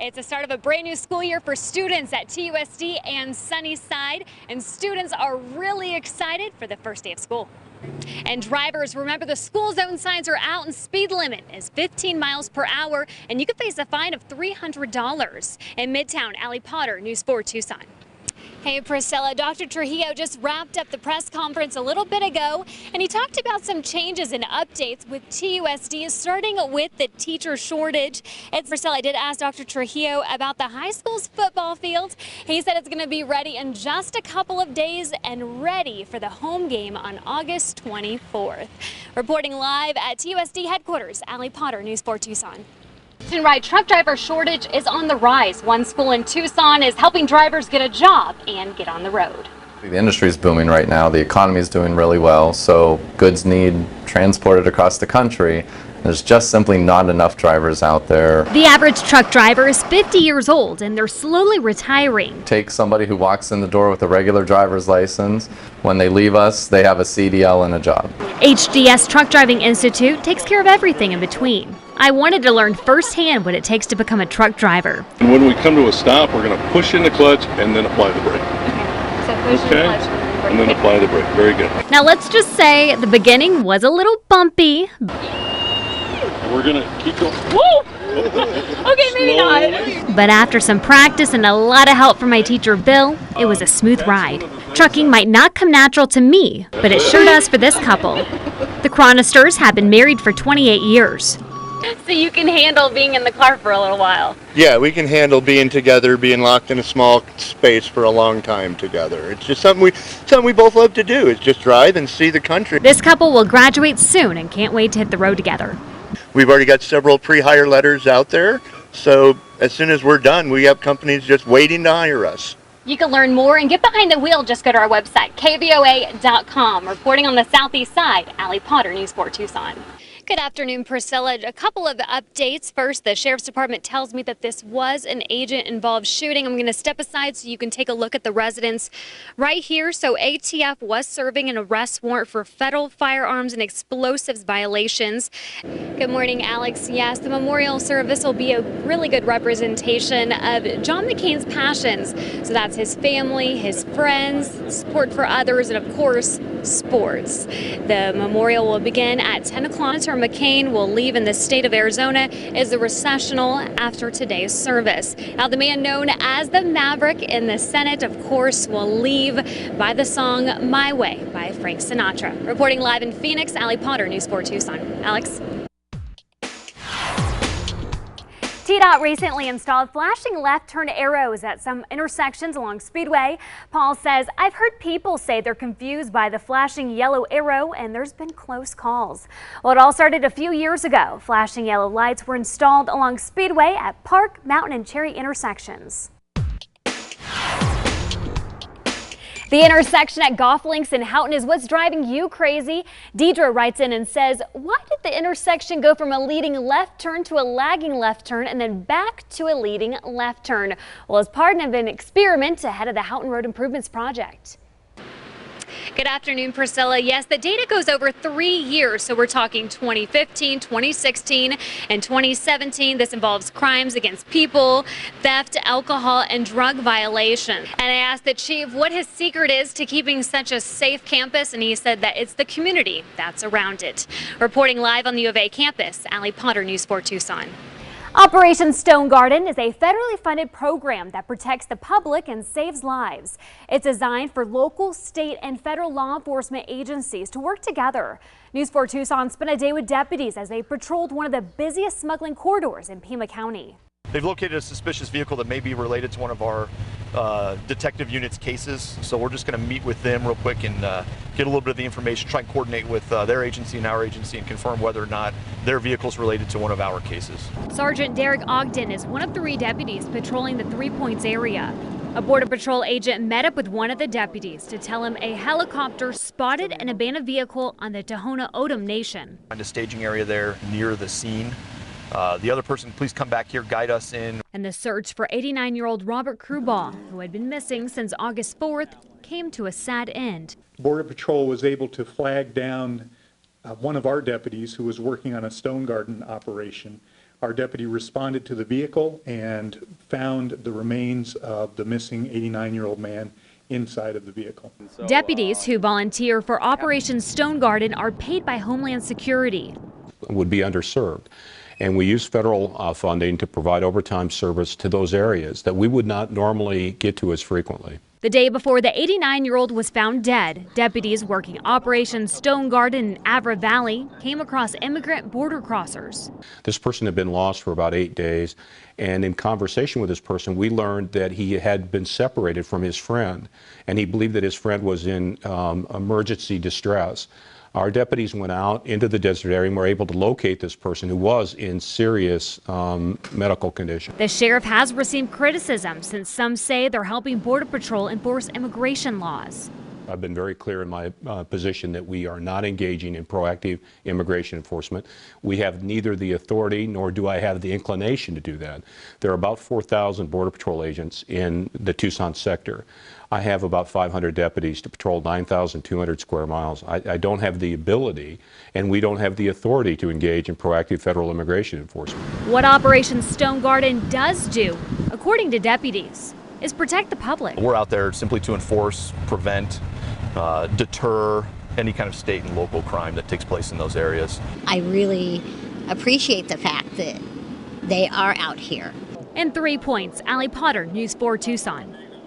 It's the start of a brand new school year for students at TUSD and Sunnyside, and students are really excited for the first day of school. And drivers, remember the school zone signs are out and speed limit is 15 miles per hour, and you could face a fine of $300. In Midtown, Allie Potter, News 4 Tucson. Hey Priscilla, Dr. Trujillo just wrapped up the press conference a little bit ago, and he talked about some changes and updates with TUSD, starting with the teacher shortage. And Priscilla, I did ask Dr. Trujillo about the high school's football field. He said it's going to be ready in just a couple of days and ready for the home game on August 24th. Reporting live at TUSD headquarters, Allie Potter, News 4 Tucson. Right, truck driver shortage is on the rise. One school in Tucson is helping drivers get a job and get on the road. The industry is booming right now. The economy is doing really well, so goods need transported across the country. There's just simply not enough drivers out there. The average truck driver is 50 years old and they're slowly retiring. Take somebody who walks in the door with a regular driver's license. When they leave us, they have a CDL and a job. HDS Truck Driving Institute takes care of everything in between. I wanted to learn firsthand what it takes to become a truck driver. And when we come to a stop, we're going to push in the clutch and then apply the brake. So push in the clutch and then apply the brake. Very good. Now let's just say the beginning was a little bumpy. We're going to keep going. Woo! Okay, maybe not. But after some practice and a lot of help from my teacher, Bill, it was a smooth ride. Trucking might not come natural to me, but it sure does for this couple. The Chronisters have been married for 28 years. So you can handle being in the car for a little while. Yeah, we can handle being together, being locked in a small space for a long time together. It's just something we both love to do. It's just drive and see the country. This couple will graduate soon and can't wait to hit the road together. We've already got several pre-hire letters out there, so as soon as we're done, we have companies just waiting to hire us. You can learn more and get behind the wheel. Just go to our website, kvoa.com. Reporting on the southeast side, Allie Potter, News 4 Tucson. Good afternoon, Priscilla. A couple of updates. First, the Sheriff's Department tells me that this was an agent-involved shooting. I'm going to step aside so you can take a look at the residence right here. So ATF was serving an arrest warrant for federal firearms and explosives violations. Good morning, Alex. Yes, the memorial service will be a really good representation of John McCain's passions. So that's his family, his friends, support for others, and of course, sports. The memorial will begin at 10 o'clock. McCain will leave in the state of Arizona as the recessional after today's service. Now, the man known as the Maverick in the Senate, of course, will leave by the song My Way by Frank Sinatra. Reporting live in Phoenix, Allie Potter, News 4 Tucson. Alex. TDOT recently installed flashing left turn arrows at some intersections along Speedway. Paul says, I've heard people say they're confused by the flashing yellow arrow, and there's been close calls. Well, it all started a few years ago. Flashing yellow lights were installed along Speedway at Park, Mountain, and Cherry intersections. The intersection at Golf Links in Houghton is what's driving you crazy. Deidre writes in and says, why did the intersection go from a leading left turn to a lagging left turn and then back to a leading left turn? Well, it's part of an experiment ahead of the Houghton Road Improvements Project. Good afternoon, Priscilla. Yes, the data goes over 3 years, so we're talking 2015, 2016, and 2017. This involves crimes against people, theft, alcohol, and drug violations. And I asked the chief what his secret is to keeping such a safe campus, and he said that it's the community that's around it. Reporting live on the U of A campus, Allie Potter, News 4 Tucson. Operation Stone Garden is a federally funded program that protects the public and saves lives. It's designed for local, state, and federal law enforcement agencies to work together. News 4 Tucson spent a day with deputies as they patrolled one of the busiest smuggling corridors in Pima County. They've located a suspicious vehicle that may be related to one of our detective unit's cases, so we're just going to meet with them real quick and get a little bit of the information, try and coordinate with their agency and our agency and confirm whether or not their vehicle's related to one of our cases. Sergeant Derek Ogden is one of 3 deputies patrolling the 3 Points area. A Border Patrol agent met up with one of the deputies to tell him a helicopter spotted an abandoned vehicle on the Tohono O'odham Nation. Find a staging area there near the scene. The other person, please come back here, guide us in. And the search for 89-year-old Robert Crewball, who had been missing since August 4th, came to a sad end. Border Patrol was able to flag down one of our deputies who was working on a stone garden operation Our deputy responded to the vehicle and found the remains of the missing 89-year-old man inside of the vehicle. Deputies who volunteer for Operation Stone Garden are paid by Homeland Security. Would be underserved. And we use federal funding to provide overtime service to those areas that we would not normally get to as frequently. The day before the 89-year-old was found dead, deputies working Operation Stone Garden in Avra Valley came across immigrant border crossers. This person had been lost for about 8 days, and in conversation with this person, we learned that he had been separated from his friend, and he believed that his friend was in emergency distress. Our deputies went out into the desert area and were able to locate this person who was in serious medical condition. The sheriff has received criticism since some say they're helping Border Patrol enforce immigration laws. I've been very clear in my position that we are not engaging in proactive immigration enforcement. We have neither the authority nor do I have the inclination to do that. There are about 4,000 Border Patrol agents in the Tucson sector. I have about 500 deputies to patrol 9,200 square miles. I don't have the ability, and we don't have the authority to engage in proactive federal immigration enforcement. What Operation Stone Garden does do, according to deputies, is protect the public. We're out there simply to enforce, prevent, deter any kind of state and local crime that takes place in those areas. I really appreciate the fact that they are out here. In 3 points, Allie Potter, News 4 Tucson.